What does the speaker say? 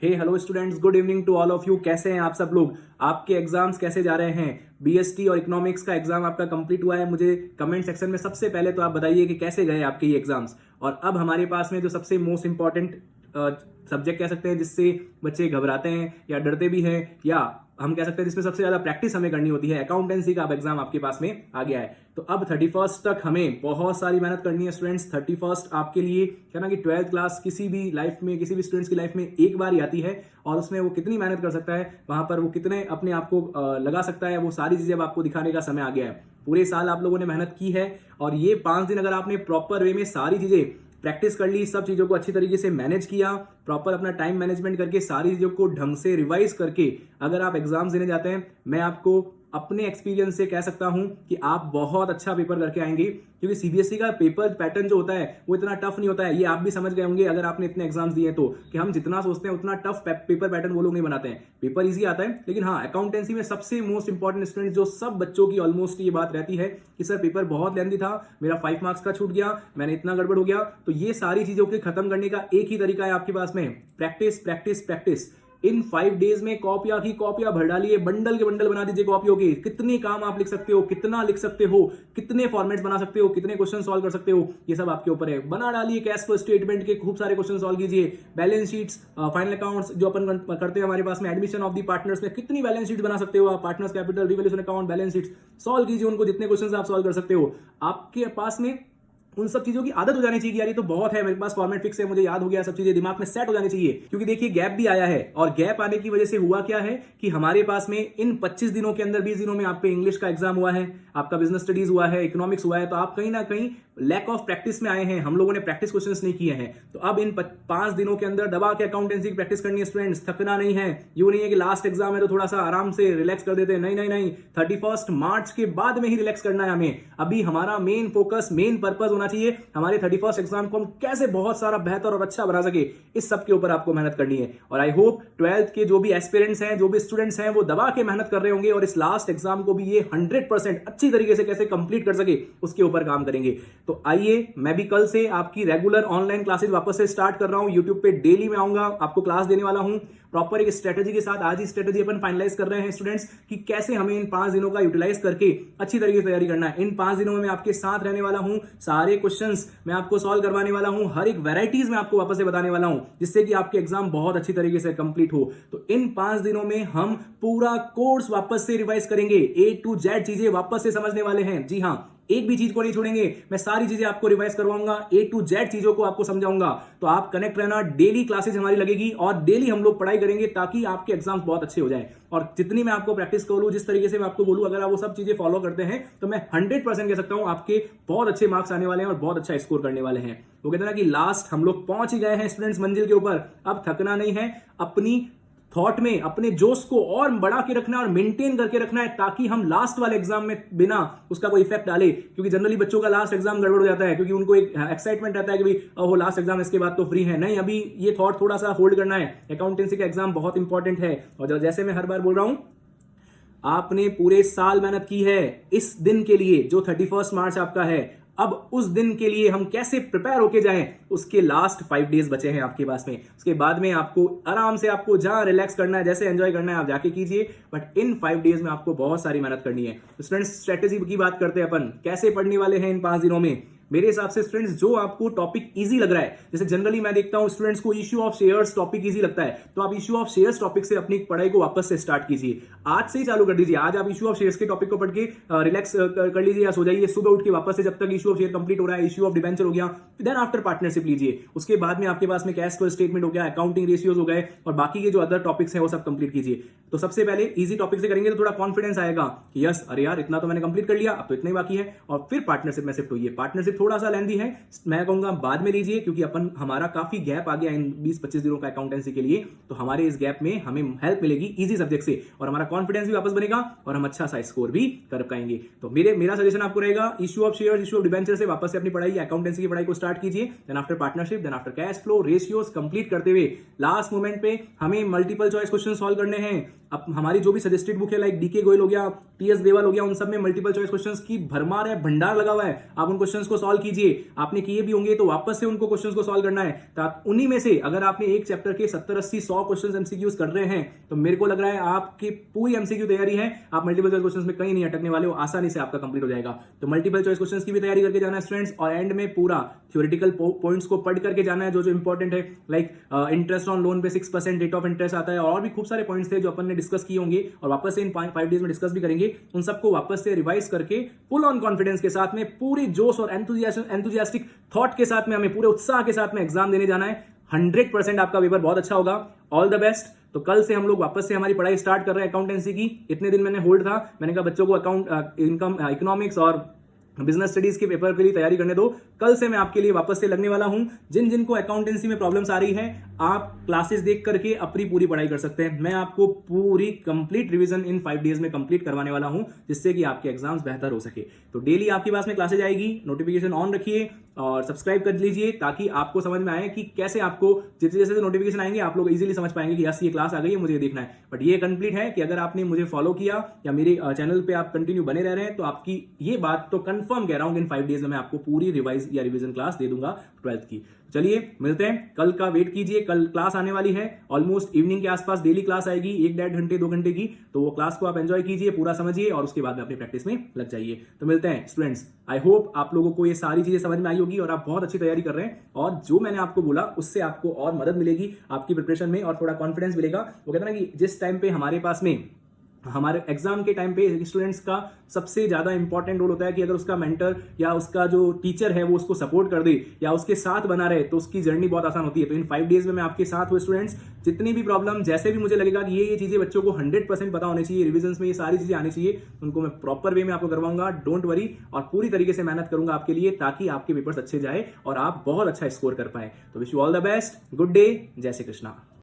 Hey hello students, good evening to all of you. कैसे हैं आप सब लोग? आपके एग्जाम्स कैसे जा रहे हैं? बीएसटी और इकोनॉमिक्स का एग्जाम आपका कंप्लीट हुआ है। मुझे कमेंट सेक्शन में सबसे पहले तो आप बताइए कि कैसे गए आपके ये एग्जाम्स। और अब हमारे पास में जो सबसे मोस्ट इंपॉर्टेंट सब्जेक्ट कह सकते हैं जिससे बच्चे घबराते हैं या डरते भी हैं, या हम कह सकते हैं जिसमें सबसे ज्यादा प्रैक्टिस हमें करनी होती है, अकाउंटेंसी का अब एग्जाम आपके पास में आ गया है। तो अब 31st तक हमें बहुत सारी मेहनत करनी है स्टूडेंट्स। 31st आपके लिए क्या ना कि 12th क्लास किसी भी लाइफ में, किसी भी स्टूडेंट्स की लाइफ में एक बार ही आती है, और उसमें वो कितनी मेहनत कर सकता है, वहां पर वो कितने अपने आप को लगा सकता है, वो सारी चीजें अब आपको दिखाने का समय आ गया है। पूरे साल आप लोगों ने मेहनत की है, और ये 5 दिन अगर आपने प्रॉपर वे में सारी चीजें प्रैक्टिस कर ली, सब चीजों को अच्छी तरीके से मैनेज किया, प्रॉपर अपना टाइम मैनेजमेंट करके सारी चीजों को ढंग से रिवाइज करके अगर आप एग्जाम्स देने जाते हैं, मैं आपको अपने एक्सपीरियंस से कह सकता हूं कि आप बहुत अच्छा पेपर करके आएंगे। क्योंकि सीबीएसई का पेपर पैटर्न जो होता है वो इतना टफ नहीं होता है। ये आप भी समझ गए होंगे अगर आपने इतने एग्जाम्स दिए तो, कि हम जितना सोचते हैं उतना टफ पेपर पैटर्न वो लोग नहीं बनाते हैं। पेपर इजी आता है, लेकिन हाँ, अकाउंटेंसी में सबसे मोस्ट इंपॉर्टेंट स्टूडेंट जो सब बच्चों की ऑलमोस्ट ये बात रहती है कि सर पेपर बहुत लेंथी था, मेरा 5 मार्क्स का छूट गया, मैंने इतना गड़बड़ हो गया। तो ये सारी चीजों को खत्म करने का एक ही तरीका है आपके पास में, प्रैक्टिस प्रैक्टिस प्रैक्टिस। इन 5 डेज में कॉपियां की कॉपियां भर डालिए, बंडल के बंडल बना दीजिए कॉपियों के। कितनी काम आप लिख सकते हो, कितना लिख सकते हो, कितने फॉर्मेट्स बना सकते हो, कितने क्वेश्चन सॉल्व कर सकते हो, ये सब आपके ऊपर है। बना डालिए कैश फ्लो स्टेटमेंट के खूब सारे क्वेश्चन सॉल्व कीजिए। बैलेंस शीट्स, फाइनल अकाउंट्स जो अपन करते हैं हमारे पास में, एडमिशन ऑफ दी पार्टनर्स में कितनी बैलेंस शीट बना सकते हो आप, partners capital, revaluation account, balance sheets solve कीजिए उनको, जितने क्वेश्चन आप सॉल्व कर सकते हो। आपके पास में उन सब चीजों की आदत हो जानी चाहिए। यार ये तो बहुत है, मेरे पास फॉर्मेट फिक्स है, मुझे याद हो गया, सब चीजें दिमाग में सेट हो जानी चाहिए। क्योंकि देखिए गैप भी आया है, और गैप आने की वजह से हुआ क्या है कि हमारे पास में इन 25 दिनों के अंदर, 20 दिनों में आपके इंग्लिश का एग्जाम हुआ है, आपका बिजनेस स्टडीज हुआ है, इकोनॉमिक्स हुआ है। तो आप कहीं ना कहीं लैक ऑफ प्रैक्टिस में आए हैं। हम लोगों ने प्रैक्टिस क्वेश्चंस नहीं किए हैं। तो अब इन 5 दिनों के अंदर दबा के अकाउंटेंसी की प्रैक्टिस करनी है स्टूडेंट्स। थकना नहीं है। यूं नहीं है कि लास्ट एग्जाम है तो थोड़ा सा आराम से रिलैक्स कर देते हैं। नहीं नहीं नहीं, 31 मार्च के बाद में ही रिलैक्स करना है हमें। अभी हमारा मेन फोकस, मेन पर्पस होना चाहिए हमारे 31 एग्जाम को हम कैसे बहुत सारा बेहतर और अच्छा बना सके, इस सब के ऊपर आपको मेहनत करनी है। और आई होप 12th के जो भी एस्पिरेंट्स हैं, जो भी स्टूडेंट्स हैं, वो दबा के मेहनत कर रहे होंगे, और इस लास्ट एग्जाम को भी ये 100% अच्छी तरीके से कैसे कंप्लीट कर सके उसके ऊपर काम करेंगे। तो आइए, मैं भी कल से आपकी रेगुलर ऑनलाइन क्लासेस वापस से स्टार्ट कर रहा हूं। यूट्यूब पे डेली मैं आऊंगा, आपको क्लास देने वाला हूं प्रॉपर एक स्ट्रेटेजी के साथ। आज ही स्ट्रेटेजी अपन फाइनलाइज कर रहे हैं स्टूडेंट्स कि कैसे हमें इन 5 दिनों का यूटिलाइज करके अच्छी तरीके से तैयारी करना है। इन 5 दिनों में मैं आपके साथ रहने वाला हूं, सारे क्वेश्चंस मैं आपको सॉल्व करवाने वाला हूं, हर एक वैरायटीज में आपको वापस से बताने वाला हूं, जिससे कि आपके एग्जाम बहुत अच्छी तरीके से कंप्लीट हो। तो इन 5 दिनों में हम पूरा कोर्स वापस से रिवाइज करेंगे, A to Z चीजें वापस से समझने वाले हैं। जी हाँ, एक भी चीज को नहीं छोड़ेंगे, मैं सारी चीजें आपको रिवाइज करवाऊंगा, A to Z चीजों को आपको समझाऊंगा। तो आप कनेक्ट रहना, डेली क्लासेस हमारी लगेगी और डेली हम लोग पढ़ाई करेंगे, ताकि आपके एग्जाम्स बहुत अच्छे हो जाएं। और जितनी मैं आपको प्रैक्टिस करूं, जिस तरीके से मैं आपको बोलूं, अगर आप वो सब चीजें फॉलो करते हैं तो मैं 100% कह सकता हूं आपके बहुत अच्छे मार्क्स आने वाले हैं और बहुत अच्छा स्कोर करने वाले हैं। वो कहते हैं ना कि लास्ट हम लोग पहुंच ही गए हैं स्टूडेंट्स मंजिल के ऊपर। अब थकना नहीं है, अपनी थॉट में अपने जोश को और बढ़ा के रखना है और मेंटेन करके रखना है, ताकि हम लास्ट वाले एग्जाम में बिना उसका कोई इफेक्ट डाले। क्योंकि जनरली बच्चों का लास्ट एग्जाम गड़बड़ हो जाता है, क्योंकि उनको एक एक्साइटमेंट रहता है कि भाई वो लास्ट एग्जाम, इसके बाद तो फ्री है। नहीं, अभी ये थॉट थोड़ा सा होल्ड करना है। अकाउंटेंसी का एग्जाम बहुत इंपॉर्टेंट है, और जैसे मैं हर बार बोल रहा हूं, आपने पूरे साल मेहनत की है इस दिन के लिए जो 31 मार्च आपका है। अब उस दिन के लिए हम कैसे प्रिपेयर होके जाएं, उसके लास्ट 5 डेज बचे हैं आपके पास में। उसके बाद में आपको आराम से, आपको जहां रिलैक्स करना है, जैसे एंजॉय करना है, आप जाके कीजिए। बट इन 5 डेज में आपको बहुत सारी मेहनत करनी है। तो स्टूडेंट्स, स्ट्रेटेजी की बात करते हैं अपन, कैसे पढ़ने वाले हैं इन 5 दिनों में। मेरे हिसाब से स्टूडेंट्स, जो आपको टॉपिक इजी लग रहा है, जैसे जनरली मैं देखता हूं स्टूडेंट्स को issue of shares topic easy लगता है, तो आप इश्यू ऑफ शेयर्स टॉपिक से अपनी पढ़ाई को वापस से स्टार्ट कीजिए। आज से ही चालू कर दीजिए। आज आप इश्यू ऑफ शेयर्स के टॉपिक को पढ़ के रिलैक्स कर लीजिए या सो जाइए। सुबह उठ के वापस से, जब तक इश्यू ऑफ शेयर कंप्लीट हो रहा है, इश्यू ऑफ डिबेंचर हो गया, देन आफ्टर पार्टनरशिप लीजिए। उसके बाद में आपके पास में कैश फ्लो स्टेटमेंट हो गया, अकाउंटिंग रेशियोज हो गए, और बाकी के जो अदर टॉपिक्स हैं वो सब कंप्लीट कीजिए। तो सबसे पहले इजी टॉपिक से करेंगे तो थोड़ा कॉन्फिडेंस आएगा कि यस, अरे यार इतना तो मैंने कंप्लीट कर लिया, अब तो इतना ही बाकी है। और फिर पार्टनरशिप में शिफ्ट होइए। पार्टनरशिप थोड़ा सा लेंदी है, मैं कहूंगा बाद में लीजिए, क्योंकि अपन हमारा काफी गैप आ गया इन 20-25 दिनों का अकाउंटेंसी के लिए। तो हमारे इस गैप में हमें हेल्प मिलेगी इजी सब्जेक्ट से, और हमारा कॉन्फिडेंस भी वापस बनेगा और हम अच्छा सा स्कोर भी कर पाएंगे। तो मेरा सजेशन आपको रहेगा, issue of shares, issue of debenture से वापस से अपनी पढ़ाई, अकाउंटेंसी की पढ़ाई को स्टार्ट कीजिए। Then after partnership, then after cash flow, ratios complete करते हुए लास्ट मोमेंट पे हमें मल्टीपल चॉइस क्वेश्चन सॉल्व करने हैं। अब हमारी जो भी सजेस्टेड बुक है, लाइक डीके गोयल हो गया, टीएस देवाल हो गया, उन सब में मल्टीपल चॉइस क्वेश्चंस की भरमार है, भंडार लगा हुआ है। आप उन क्वेश्चंस को सॉल्व सॉल्व कीजिए। आपने किए भी होंगे तो वापस से उनको क्वेश्चंस को सॉल्व करना है। उन्हीं में से अगर आपने एक चैप्टर के 70 80 100 क्वेश्चंस एमसीक्यूज कर रहे हैं तो मेरे को लग रहा है आपकी पूरी एमसीक्यू तैयारी है, आप मल्टीपल चॉइस क्वेश्चंस में कहीं नहीं अटकने वाले हो, आसानी से आपका कंप्लीट हो जाएगा। तो मल्टीपल चॉइस क्वेश्चंस की भी तैयारी करके जाना है स्टूडेंट्स, और एंड में पूरा थ्योरेटिकल पॉइंट्स को पढ़ करके जाना है जो जो इंपॉर्टेंट है, लाइक इंटरेस्ट ऑन लोन पे 6% रेट ऑफ इंटरेस्ट आता है, और भी खूब सारे पॉइंट्स थे जो अपन ने डिस्कस किए होंगे और वापस से इन 5 डेज में डिस्कस भी करेंगे। उन सबको वापस से रिवाइज करके फुल ऑन कॉन्फिडेंस के साथ में, पूरी जोश और एंथुजियास्टिक थॉट के साथ में, हमें पूरे उत्साह के साथ में एग्जाम देने जाना है। 100% आपका पेपर बहुत अच्छा होगा। All the best. तो कल से हम लोग वापस से हमारी पढ़ाई स्टार्ट कर रहे हैं अकाउंटेंसी की। इतने दिन मैंने होल्ड था, मैंने कहा बच्चों को इकोनॉमिक्स और बिजनेस स्टडीज के पेपर के लिए तैयारी करने दो। कल से मैं आपके लिए वापस से लगने वाला हूं। जिन जिनको अकाउंटेंसी में प्रॉब्लम्स आ रही है, आप क्लासेस देख करके अपनी पूरी पढ़ाई कर सकते हैं। मैं आपको पूरी कंप्लीट रिवीजन इन 5 डेज में कंप्लीट करवाने वाला हूं, जिससे कि आपके एग्जाम्स बेहतर हो सके। तो डेली आपके पास में क्लासेज आएगी, नोटिफिकेशन ऑन रखिए और सब्सक्राइब कर लीजिए, ताकि आपको समझ में आए कि कैसे आपको जैसे जैसे नोटिफिकेशन आएंगे आप लोग इजीली समझ पाएंगे कि यस ये क्लास आ गई है, मुझे देखना है। बट ये कंप्लीट है कि अगर आपने मुझे फॉलो किया या मेरे चैनल पे आप कंटिन्यू बने रह रहे हैं, तो आपकी ये बात तो कंफर्म कह रहा हूं कि इन 5 डेज में मैं आपको पूरी रिवाइज या रिवीजन क्लास दे दूंगा 12th की। चलिए मिलते हैं, कल का वेट कीजिए। कल क्लास आने वाली है, ऑलमोस्ट इवनिंग के आसपास डेली क्लास आएगी, 1-1.5 घंटे 2 घंटे की। तो वो क्लास को आप एंजॉय कीजिए, पूरा समझिए और उसके बाद में अपनी प्रैक्टिस में लग जाइए। तो मिलते हैं स्टूडेंट्स। आई होप आप लोगों को ये सारी चीजें समझ में आई होगी और आप बहुत अच्छी तैयारी कर रहे हैं, और जो मैंने आपको बोला उससे आपको और मदद मिलेगी आपकी प्रिपरेशन में, और थोड़ा कॉन्फिडेंस मिलेगा। वो कहते हैं ना कि जिस टाइम पे हमारे पास में हमारे एग्जाम के टाइम पे स्टूडेंट्स का सबसे ज्यादा इंपॉर्टेंट रोल होता है कि अगर उसका मेंटर या उसका जो टीचर है वो उसको सपोर्ट कर दे या उसके साथ बना रहे, तो उसकी जर्नी बहुत आसान होती है। तो इन 5 डेज में मैं आपके साथ हुए स्टूडेंट्स, जितनी भी प्रॉब्लम, जैसे भी मुझे लगेगा कि ये चीजें बच्चों को 100% पता होनी चाहिए, रिविजन्स में ये सारी चीजें आनी चाहिए, उनको मैं प्रॉपर वे में आपको करवाऊंगा। डोंट वरी, और पूरी तरीके से मेहनत करूंगा आपके लिए, ताकि आपके पेपर्स अच्छे जाए और आप बहुत अच्छा स्कोर कर पाए। तो wish you all the best, good day, जय श्री कृष्णा।